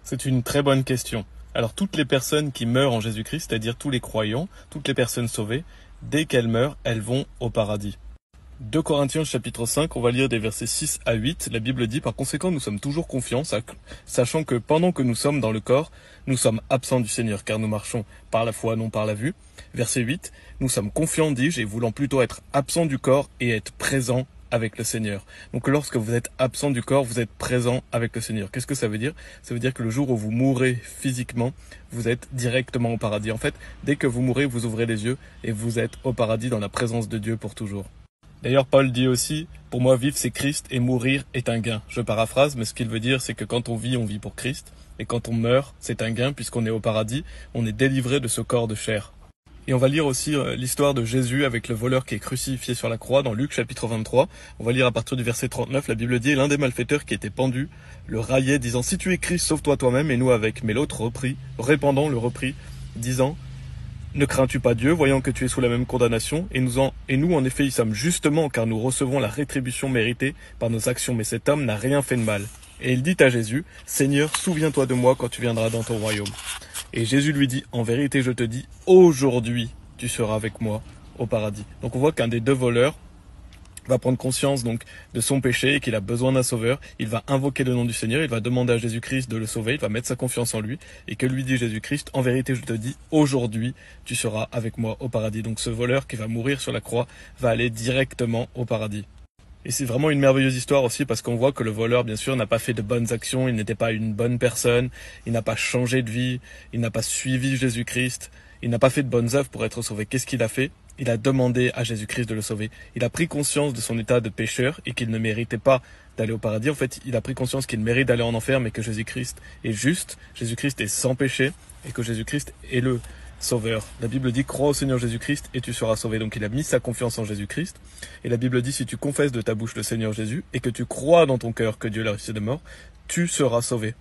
C'est une très bonne question. Alors toutes les personnes qui meurent en Jésus-Christ, c'est-à-dire tous les croyants, toutes les personnes sauvées, dès qu'elles meurent, elles vont au paradis. 2 Corinthiens chapitre 5, on va lire des versets 6 à 8. La Bible dit, par conséquent, nous sommes toujours confiants, sachant que pendant que nous sommes dans le corps, nous sommes absents du Seigneur, car nous marchons par la foi, non par la vue. Verset 8, nous sommes confiants, dis-je, et voulant plutôt être absents du corps et être présents avec le Seigneur. Donc lorsque vous êtes absent du corps, vous êtes présent avec le Seigneur. Qu'est-ce que ça veut dire? Ça veut dire que le jour où vous mourrez physiquement, vous êtes directement au paradis. En fait, dès que vous mourrez, vous ouvrez les yeux et vous êtes au paradis dans la présence de Dieu pour toujours. D'ailleurs, Paul dit aussi, pour moi, vivre c'est Christ et mourir est un gain. Je paraphrase, mais ce qu'il veut dire, c'est que quand on vit pour Christ. Et quand on meurt, c'est un gain puisqu'on est au paradis, on est délivré de ce corps de chair. Et on va lire aussi l'histoire de Jésus avec le voleur qui est crucifié sur la croix dans Luc chapitre 23. On va lire à partir du verset 39, la Bible dit, l'un des malfaiteurs qui était pendu le raillait disant, si tu es Christ, sauve-toi toi-même et nous avec. Mais l'autre le reprit, disant, ne crains-tu pas Dieu, voyant que tu es sous la même condamnation, et nous en effet y sommes justement, car nous recevons la rétribution méritée par nos actions, mais cet homme n'a rien fait de mal. Et il dit à Jésus, Seigneur, souviens-toi de moi quand tu viendras dans ton royaume. Et Jésus lui dit, en vérité je te dis, aujourd'hui tu seras avec moi au paradis. Donc on voit qu'un des deux voleurs va prendre conscience donc de son péché et qu'il a besoin d'un sauveur. Il va invoquer le nom du Seigneur, il va demander à Jésus-Christ de le sauver, il va mettre sa confiance en lui. Et que lui dit Jésus-Christ, en vérité je te dis, aujourd'hui tu seras avec moi au paradis. Donc ce voleur qui va mourir sur la croix va aller directement au paradis. Et c'est vraiment une merveilleuse histoire aussi parce qu'on voit que le voleur, bien sûr, n'a pas fait de bonnes actions, il n'était pas une bonne personne, il n'a pas changé de vie, il n'a pas suivi Jésus-Christ, il n'a pas fait de bonnes œuvres pour être sauvé. Qu'est-ce qu'il a fait? Il a demandé à Jésus-Christ de le sauver. Il a pris conscience de son état de pécheur et qu'il ne méritait pas d'aller au paradis. En fait, il a pris conscience qu'il mérite d'aller en enfer, mais que Jésus-Christ est juste, Jésus-Christ est sans péché et que Jésus-Christ est le Sauveur. La Bible dit, crois au Seigneur Jésus-Christ et tu seras sauvé. Donc il a mis sa confiance en Jésus-Christ. Et la Bible dit, si tu confesses de ta bouche le Seigneur Jésus et que tu crois dans ton cœur que Dieu l'a ressuscité de mort, tu seras sauvé.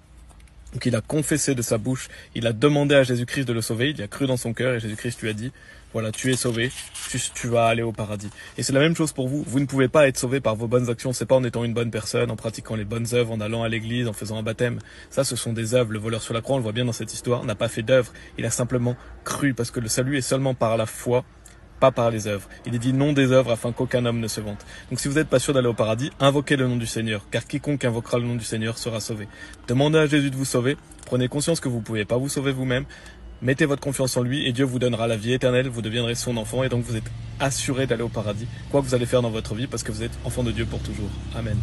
Donc il a confessé de sa bouche, il a demandé à Jésus-Christ de le sauver, il y a cru dans son cœur et Jésus-Christ lui a dit, voilà, tu es sauvé, tu vas aller au paradis. Et c'est la même chose pour vous, vous ne pouvez pas être sauvé par vos bonnes actions, c'est pas en étant une bonne personne, en pratiquant les bonnes œuvres, en allant à l'église, en faisant un baptême. Ça, ce sont des œuvres. Le voleur sur la croix, on le voit bien dans cette histoire, n'a pas fait d'œuvres, il a simplement cru, parce que le salut est seulement par la foi, pas par les œuvres. Il est dit non des œuvres afin qu'aucun homme ne se vante. Donc si vous n'êtes pas sûr d'aller au paradis, invoquez le nom du Seigneur, car quiconque invoquera le nom du Seigneur sera sauvé. Demandez à Jésus de vous sauver, prenez conscience que vous ne pouvez pas vous sauver vous-même, mettez votre confiance en lui et Dieu vous donnera la vie éternelle, vous deviendrez son enfant et donc vous êtes assuré d'aller au paradis, quoi que vous allez faire dans votre vie, parce que vous êtes enfant de Dieu pour toujours. Amen.